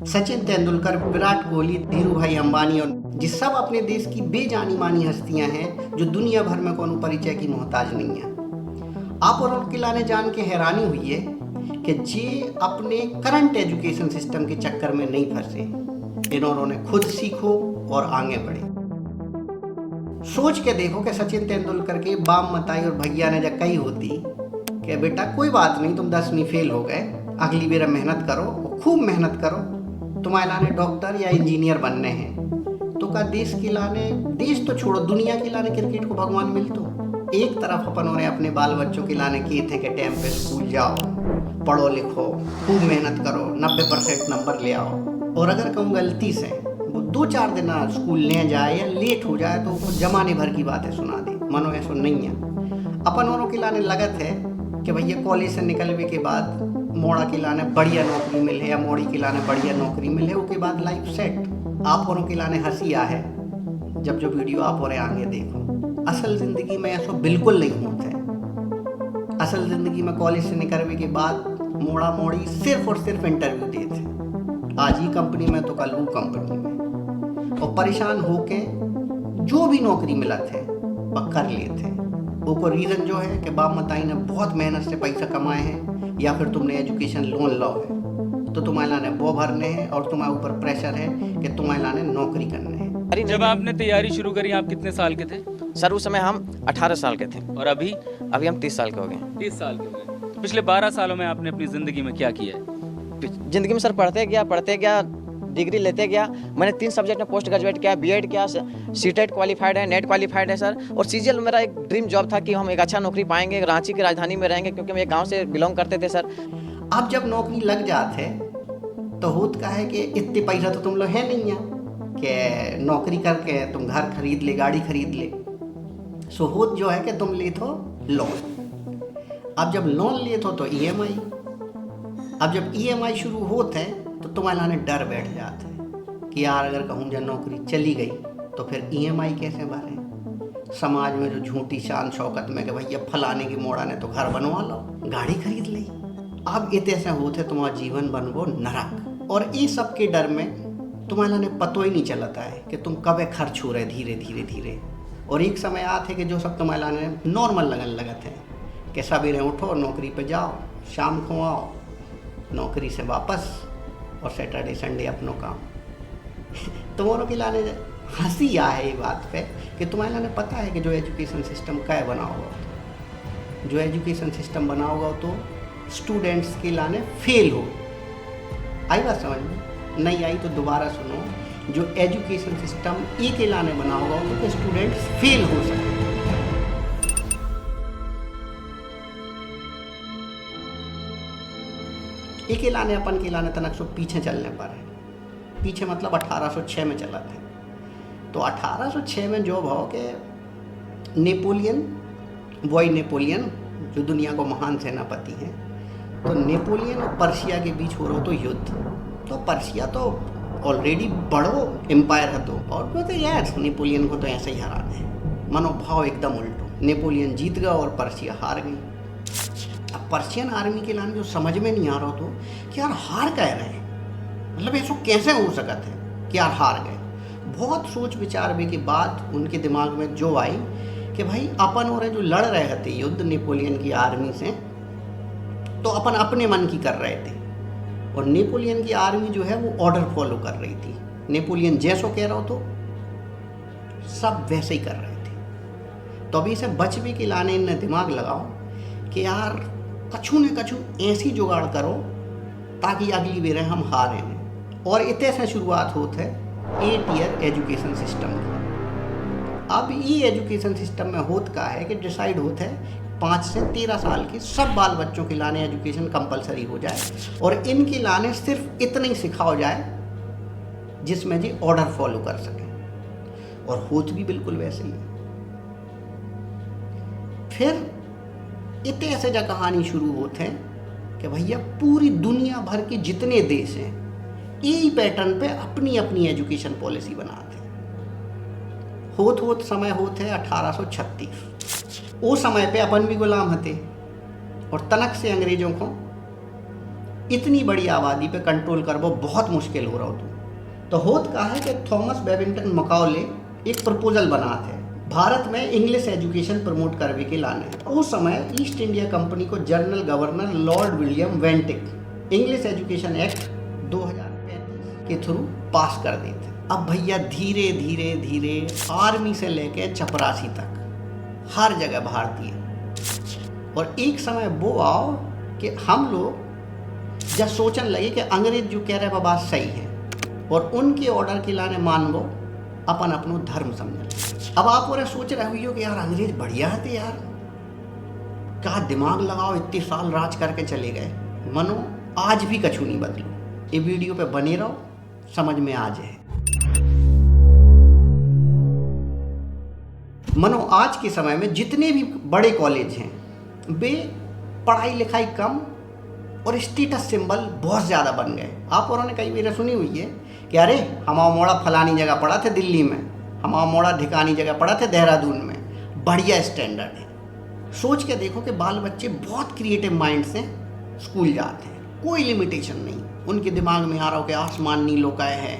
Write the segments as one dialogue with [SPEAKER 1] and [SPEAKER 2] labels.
[SPEAKER 1] सचिन तेंदुलकर, विराट कोहली, धीरू भाई अंबानी और जिस सब अपने देश की बेजानी मानी हस्तियां हैं जो दुनिया भर में कोनो परिचय की मोहताज नहीं है। आप और उनके लाने जान के हैरानी हुई है कि जे अपने करंट एजुकेशन सिस्टम के चक्कर में नहीं फंसे। इन्होंने खुद सीखो और आगे बढ़े। सोच के देखो कि सचिन तेंदुलकर के बाप मताई और भैया ने जब कही होती कि बेटा कोई बात नहीं, तुम 10वीं फेल हो गए, अगली बार मेहनत करो, खूब मेहनत करो, तुम्हारे लाने डॉक्टर या इंजीनियर बनने हैं, तो का देश के लाने, देश तो छोड़ो दुनिया के लाने क्रिकेट को भगवान मिलतो। एक तरफ अपन ने अपने बाल बच्चों के लाने किए थे कि टाइम पे स्कूल जाओ, पढ़ो लिखो, खूब मेहनत करो, 90% नंबर ले आओ, और अगर कहूँ गलती से वो 2-4 दिन स्कूल ले जाए या लेट हो जाए तो वो जमाने भर की बातें सुना दे। मानो ऐसा नहीं है। अपन औरों के लाने लगत है कि भैया कॉलेज से निकलने के बाद मोड़ा के लाने बढ़िया नौकरी मिले या मोड़ी के लाने बढ़िया नौकरी मिले, उसके बाद लाइफ सेट। आप औरों के लाने हंसी आ है जब जो वीडियो आप और आगे देखो। असल जिंदगी में ऐसा बिल्कुल नहीं होता है। असल जिंदगी में कॉलेज से निकलने के बाद मोड़ा मोड़ी सिर्फ और सिर्फ इंटरव्यू देते, आज ही कंपनी में तो कल वो कंपनी में, और परेशान होके जो भी नौकरी मिला थे वह कर लिए थे। वो रीज़न जो है कि बाप मताई ने बहुत मेहनत से पैसा कमाए हैं, या फिर तुमने एजुकेशन लोन लो है तो तुम्हारे लाने वो भरने हैं और तुम्हारे ऊपर प्रेशर है कि तुम्हारे लाने नौकरी करने हैं।
[SPEAKER 2] जब आपने तैयारी शुरू करी आप कितने साल के थे?
[SPEAKER 3] सर उस समय हम 18 साल के थे
[SPEAKER 2] और अभी
[SPEAKER 3] हम 30 साल के हो गए।
[SPEAKER 2] 30 साल के हो गए। तो पिछले 12 सालों में आपने अपनी ज़िंदगी में क्या किया है?
[SPEAKER 3] ज़िंदगी में सर पढ़ते गया, डिग्री लेते गया। मैंने 3 सब्जेक्ट में पोस्ट ग्रेजुएट किया, बीएड किया, सीटेट क्वालिफाइड है, नेट क्वालिफाइड है सर। और सीजीएल मेरा एक ड्रीम जॉब था कि हम एक अच्छा नौकरी पाएंगे, रांची की राजधानी में रहेंगे, क्योंकि हम एक गाँव से बिलोंग करते थे सर।
[SPEAKER 1] अब जब नौकरी लग जाते तो होत का है कि इतने पैसा तो तुम लोग है नहीं है कि नौकरी करके तुम घर खरीद ले, गाड़ी खरीद ले। सो होत जो है कि तुम ले तो लोन। अब जब लोन लिए तो ईएमआई। अब जब ईएमआई शुरू होते हैं तो तुम्हारे लाने डर बैठ जाते हैं कि यार अगर कहूँ जब नौकरी चली गई तो फिर ईएमआई कैसे भरें। समाज में जो झूठी शान शौकत में कि भैया फलाने की मोड़ा ने तो घर बनवा लो, गाड़ी खरीद ली। अब इतने से होते तुम्हारा जीवन बनवो नरक। और इस सब के डर में तुम्हारे लाने पतो ही नहीं चलता है कि तुम कब खर्च हो रहे धीरे धीरे धीरे। और एक समय आते कि जो सब तुम्हारे लाने नॉर्मल लगन लगत है कि सवेरे उठो, नौकरी पे जाओ, शाम को आओ, नौकरी से वापस, और सैटरडे संडे अपनों काम। तुम्हारों के लाने हंसी आ है ये बात पे कि तुम्हारे लाने पता है कि जो एजुकेशन सिस्टम क्या बना होगा, जो एजुकेशन सिस्टम बना होगा तो स्टूडेंट्स के लाने फेल हो। आई बात समझ में? नहीं आई तो दोबारा सुनो। जो एजुकेशन सिस्टम एक के लाने बना होगा तो स्टूडेंट्स फेल हो सके। एक लाने अपन के लाने तनक सो पीछे चलने पर है। पीछे मतलब 1806 में चला थे। तो 1806 में जो भाव के नेपोलियन जो दुनिया को महान सेनापति हैं, तो नेपोलियन और पर्शिया के बीच हो रहा तो युद्ध। तो पर्शिया तो ऑलरेडी बड़ो एम्पायर है, तो और तो यार नेपोलियन को तो ऐसे ही हराना है। मनोभाव एकदम उल्टो। नेपोलियन जीत गया और पर्शिया हार गई। अब पर्शियन आर्मी के लाने जो समझ में नहीं आ रहा तो कि यार हार कह रहे हैं, मतलब ऐसा कैसे हो सकता है कि यार हार गए। बहुत सोच विचार के बाद उनके दिमाग में जो आई कि भाई अपन और जो लड़ रहे थे युद्ध नेपोलियन की आर्मी से, तो अपन अपने मन की कर रहे थे और नेपोलियन की आर्मी जो है वो ऑर्डर फॉलो कर रही थी। नेपोलियन जैसो कह रहा हो तो सब वैसे ही कर रहे थे। तो अभी से बचने के लाने इन्हें दिमाग लगाओ कि यार कछु न कछु ऐसी जुगाड़ करो ताकि अगली बेर हम हारे नहीं। और इतने से शुरुआत होती है 8 ईयर एजुकेशन सिस्टम की। अब ये एजुकेशन सिस्टम में होत का है कि डिसाइड होता है 5 से 13 साल की सब बाल बच्चों के लाने एजुकेशन कंपलसरी हो जाए और इनके लाने सिर्फ इतना ही सिखाओ जाए जिसमें जी ऑर्डर फॉलो कर सके। और होत भी बिल्कुल वैसे ही। फिर इतने ऐसे जा कहानी शुरू होते हैं कि भैया पूरी दुनिया भर के जितने देश हैं यही पैटर्न पे अपनी अपनी एजुकेशन पॉलिसी बनाते हैं। होत समय होते है 1836। वो समय पे अपन भी गुलाम हते और तनक से अंग्रेजों को इतनी बड़ी आबादी पे कंट्रोल करबो बहुत मुश्किल हो रहा हो तो होत का है कि थॉमस बेबिंगटन मकाउले एक प्रपोजल बना थे भारत में इंग्लिश एजुकेशन प्रमोट करवे के लाने। उस समय ईस्ट इंडिया कंपनी को general governor Lord William वेंटिक English education act 2035 के थ्रू पास कर देते। अब भैया धीरे धीरे धीरे आर्मी से लेके चपरासी तक हर जगह भारतीय, और एक समय वो आओ कि हम लोग जब सोचने लगे कि अंग्रेज जो कह रहे वो बात सही है और उनके ऑर्डर के लाने मानबो अपन अपनो धर्म समझ। अब आप और सोच रहे हो कि यार अंग्रेज बढ़िया थे यार, क्या दिमाग लगाओ, इतने साल राज करके चले गए। मनो आज भी कछु नहीं बदलो। ये वीडियो पे बने रहो, समझ में आ जाए। मनो आज के समय में जितने भी बड़े कॉलेज हैं वे पढ़ाई लिखाई कम और स्टेटस सिंबल बहुत ज़्यादा बन गए। आप और ने कई बार सुनी हुई है कि अरे हमारा मोड़ा फलानी जगह पढ़ा थे दिल्ली में, हमारा मोड़ा ढिकानी जगह पढ़ा थे देहरादून में, बढ़िया स्टैंडर्ड है। सोच के देखो कि बाल बच्चे बहुत क्रिएटिव माइंड से स्कूल जाते हैं, कोई लिमिटेशन नहीं। उनके दिमाग में आ रहा हो कि आसमान नीलो काय है,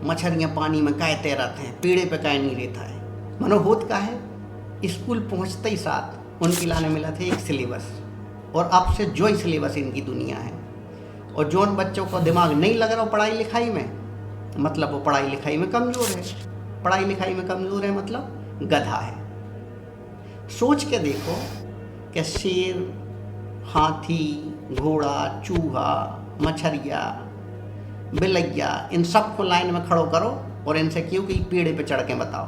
[SPEAKER 1] मछलियाँ पानी में काय तैरते हैं, पेड़े पे काय नहीं रहता है। मनोहोत का है स्कूल पहुँचते ही साथ उनके लाने मिला था एक सिलेबस, और अब से जो ही सिलेबस इनकी दुनिया है। और जो उन बच्चों को दिमाग नहीं लग रहा हो पढ़ाई लिखाई में, मतलब वो पढ़ाई लिखाई में कमज़ोर है। पढ़ाई लिखाई में कमज़ोर है मतलब गधा है। सोच के देखो कि शेर, हाथी, घोड़ा, चूहा, मछलिया, बिलैया, इन सबको लाइन में खड़ो करो और इनसे क्यों कि पेड़े पे चढ़ के बताओ,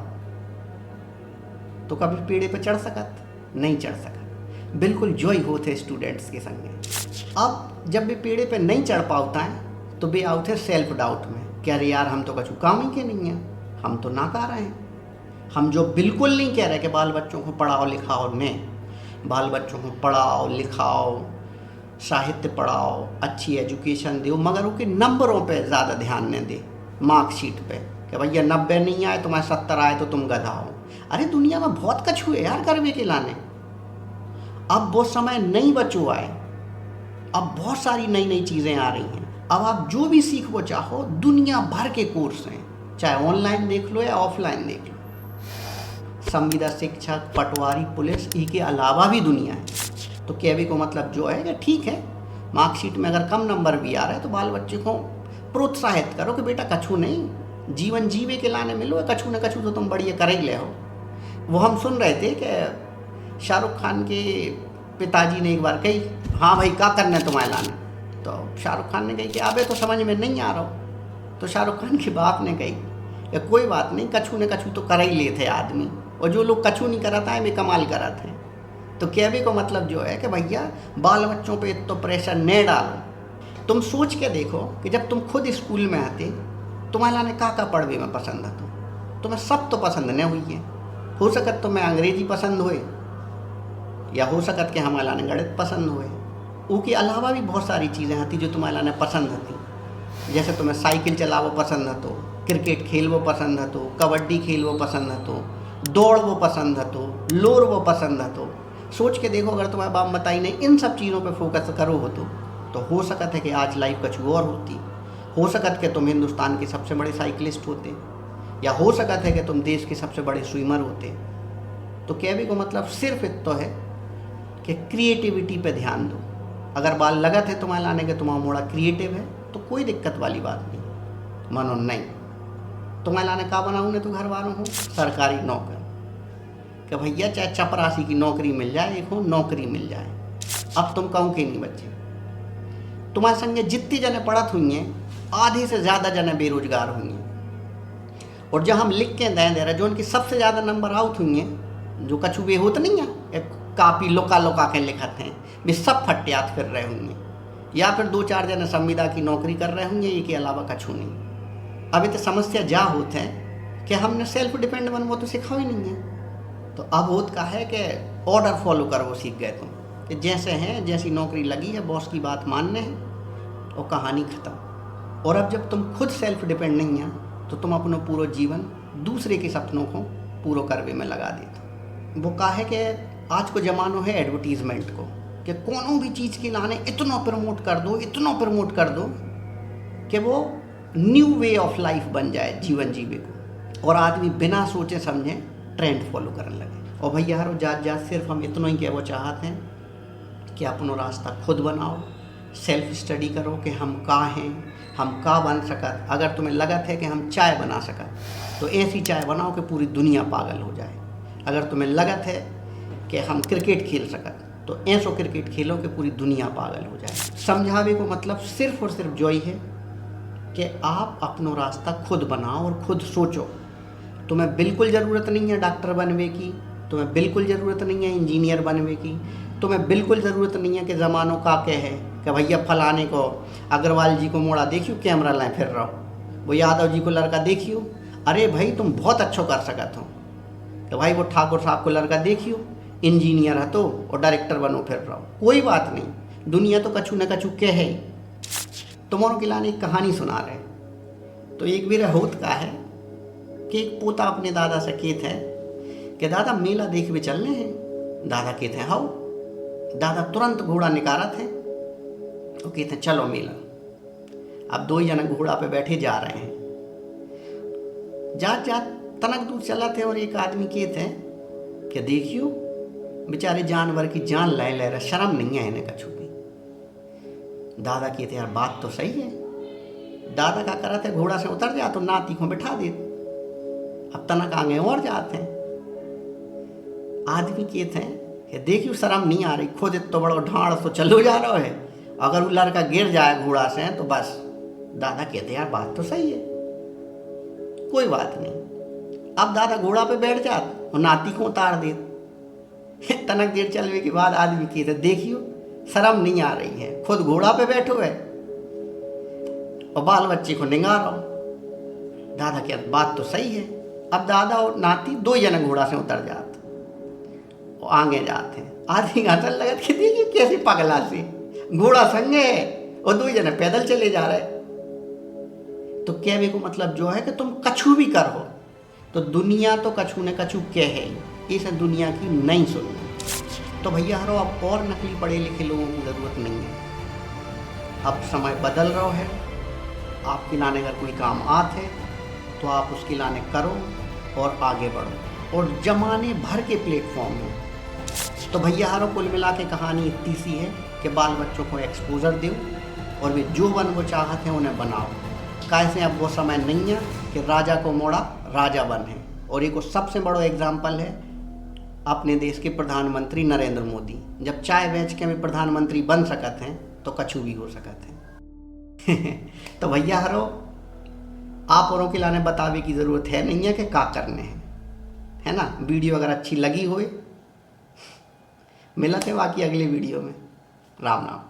[SPEAKER 1] तो कभी पेड़े पे चढ़ सकत? नहीं चढ़ सकत। बिल्कुल जो ही होते स्टूडेंट्स के संगे। अब जब वे पेड़े पे नहीं चढ़ पाता है तो वे आउते सेल्फ डाउट में कि अरे यार हम तो कछु काम ही के नहीं हैं, हम तो ना कर रहे हैं। हम जो बिल्कुल नहीं कह रहे कि बाल बच्चों को पढ़ाओ लिखाओ, ने बाल बच्चों को पढ़ाओ लिखाओ, साहित्य पढ़ाओ, अच्छी एजुकेशन दो, मगर उनके नंबरों पे ज़्यादा ध्यान न दे, मार्कशीट पे कि भैया 90 नहीं आए, तुम्हारे 70 आए तो तुम गधा हो। अरे दुनिया में बहुत कछु है यार करवे के लाने। अब वो समय नहीं बचो आए, अब बहुत सारी नई नई चीज़ें आ रही हैं। अब आप जो भी सीखो चाहो, दुनिया भर के कोर्स हैं, चाहे ऑनलाइन देख लो या ऑफलाइन देख लो। संविदा शिक्षक, पटवारी, पुलिस, ई के अलावा भी दुनिया है। तो कहने को मतलब जो है कि ठीक है, मार्कशीट में अगर कम नंबर भी आ रहा है तो बाल बच्चे को प्रोत्साहित करो कि बेटा कछु नहीं, जीवन जीवे के लाने मिलो, कछु न कछु तो तुम बढ़िया कर ही ले हो। वो हम सुन रहे थे कि शाहरुख खान के पिताजी ने एक बार कही, हाँ भाई क्या करना है तुम्हारे लाने, तो शाहरुख खान ने कही कि अबे तो समझ में नहीं आ रहा हो। तो शाहरुख खान के बाप ने कही कि कोई बात नहीं, कछु न कछु तो कर ही लेते आदमी, और जो लोग कछु नहीं कराता है वे कमाल कराते हैं। तो कहने को मतलब जो है कि भैया बाल बच्चों पे तो प्रेशर न डालो। तुम सोच के देखो कि जब तुम खुद स्कूल में आते तुम्हारे लाने का पढ़वे में पसंद है, तो तुम्हें सब तो पसंद न हुई है। हो सकत तुम्हें अंग्रेजी पसंद होए, या हो सकत कि हमारे लाने गणित पसंद होए। उसके अलावा भी बहुत सारी चीज़ें आती जो तुम्हारे लाने पसंद होती। जैसे तुम्हें साइकिल चलावो पसंद है, तो क्रिकेट खेलवो पसंद है, तो कबड्डी खेलवो पसंद है, तो दौड़ वो पसंद है, तो लोर वो पसंद है। तो सोच के देखो, अगर तुम्हारे बाप बताई नहीं इन सब चीज़ों पे फोकस करो हो तो हो सकता है कि आज लाइफ कुछ और होती। हो सकता है कि तुम हिंदुस्तान के सबसे बड़े साइकिलिस्ट होते, या हो सकता है कि तुम देश के सबसे बड़े स्विमर होते। तो कहने को मतलब सिर्फ इतना है कि क्रिएटिविटी पे ध्यान दो। अगर बाल लगत है तुम्हारे लाने के तुम्हारा मोड़ा क्रिएटिव है तो कोई दिक्कत वाली बात नहीं। मानो नहीं तुम्हारे लाने का बनाऊँ ने तो घर वालों हो सरकारी नौकर, कि भैया चाहे चपरासी की नौकरी मिल जाए, एक हो नौकरी मिल जाए। अब तुम कहूँ कि नहीं बच्चे, तुम्हारे संगे जितनी जने पढ़त हुई हैं आधे से ज़्यादा जने बेरोजगार हुई हैं। और जब हम लिख के दे रहे जो उनकी सबसे ज़्यादा नंबर आउट हुई हैं, जो कछु वे होते नहीं है कापी लोका लोका के लिखते हैं, वे सब फट्यात कर रहे होंगे, या फिर 2-4 जने संविदा की नौकरी कर रहे होंगे, ये के अलावा कछु नहीं। अभी तो समस्या जा होते हैं कि हमने सेल्फ डिपेंड बनना तो सिखा ही नहीं है। तो अब होत का है कि ऑर्डर फॉलो कर वो सीख गए तुम, कि जैसे हैं जैसी नौकरी लगी है बॉस की बात मानने है और कहानी ख़त्म। और अब जब तुम खुद सेल्फ डिपेंड नहीं है तो तुम अपना पूरा जीवन दूसरे के सपनों को पूरा करवे में लगा देते। वो का है कि आज को ज़मानो है एडवर्टीज़मेंट को, कि कोनो भी चीज़ के लाने इतना प्रमोट कर दो कि वो न्यू वे ऑफ लाइफ बन जाए जीवन जीवे को, और आदमी बिना सोचे समझे ट्रेंड फॉलो करने लगे। और भैया यारो जात सिर्फ हम इतना ही कहना चाहते हैं कि अपनो रास्ता खुद बनाओ, सेल्फ स्टडी करो कि हम का हैं, हम का बन सकत। अगर तुम्हें लगत है कि हम चाय बना सकत तो ऐसी चाय बनाओ कि पूरी दुनिया पागल हो जाए। अगर तुम्हें लगत है कि हम क्रिकेट खेल सकत तो ऐसो क्रिकेट खेलो कि पूरी दुनिया पागल हो जाए। समझावे को मतलब सिर्फ और सिर्फ जो ही है कि आप अपनो रास्ता खुद बनाओ और खुद सोचो। तुम्हें बिल्कुल ज़रूरत नहीं है डॉक्टर बनने की, तुम्हें बिल्कुल ज़रूरत नहीं है इंजीनियर बनने की, तुम्हें बिल्कुल ज़रूरत नहीं है कि ज़मानों का क्या है कि भैया फलाने को अग्रवाल जी को मोड़ा देखियो कैमरा लाए फिर रहो, वो यादव जी को लड़का देखियो, अरे भाई तुम बहुत अच्छो कर सकत हो, तो भाई वो ठाकुर साहब को लड़का देखियो इंजीनियर है तो और डायरेक्टर बनो फिर रहो। कोई बात नहीं, दुनिया तो कछु न कछु के है। तुम्हारों के लाने एक कहानी सुना रहे। तो एक बेर होत का है कि एक पोता अपने दादा से कहते हैं कि दादा मेला देखने चलने हैं। दादा कहते हैं हाउ। दादा तुरंत घोड़ा निकारत है तो कहते हैं चलो मेला। अब दो ही जने घोड़ा पे बैठे जा रहे हैं। जात तनक दूर चला थे और एक आदमी कहते हैं कि देखियो बेचारे जानवर की जान ले रहे, शर्म नहीं है इन्हें कछु भी। दादा कहते यार बात तो सही है। दादा का करा थे घोड़ा से उतर जा तो नाती को बिठा दे। अब तनक आगे और जाते हैं। आदमी कहते हैं कि देखियो शर्म नहीं आ रही, खुद इतना बड़ा ढाड़ तो चलो जा रहा है, अगर वो लड़का गिर जाए घोड़ा से तो बस। दादा कहते यार बात तो सही है, कोई बात नहीं। अब दादा घोड़ा पे बैठ जाते और नाती को उतार दे। तनक देर चलने के बाद आदमी कहते देखियो शर्म नहीं आ रही है, खुद घोड़ा पे बैठो है और बाल बच्चे को निगारो। दादा कहते बात तो सही है। अब दादा और नाती दो जने घोड़ा से उतर जाते और आगे जाते हैं। आदमी हंसन लगा कि देखिए कैसे पगला से घोड़ा संगे है और दो जने पैदल चले जा रहे। तो कहने को मतलब जो है कि तुम कछु भी करो तो दुनिया तो कछु न कछु कह है, इस दुनिया की नहीं सुननी। तो भैया हरो अब और नकली पढ़े लिखे लोगों की ज़रूरत नहीं है। अब समय बदल रहा है। आपके लाने अगर कोई काम आते तो आप उसके लाने करो और आगे बढ़ो। और जमाने भर के प्लेटफॉर्म हैं। तो भैया हरो कुल मिला के कहानी इतनी सी है कि बाल बच्चों को एक्सपोजर दो और वे जो बन वो चाहते हैं उन्हें बनाओ। कैसे अब वो समय नहीं है कि राजा को मोड़ा राजा बने। और एक सबसे बड़ा एग्जाम्पल है अपने देश के प्रधानमंत्री नरेंद्र मोदी। जब चाय बेच के भी प्रधानमंत्री बन सकते हैं तो कछु भी हो सकते हैं। तो भैया हरो आप औरों के लाने बतावे की ज़रूरत है नहीं है कि क्या करने हैं, है ना। वीडियो अगर अच्छी लगी होए मिलते हैं बाकी अगले वीडियो में। राम राम।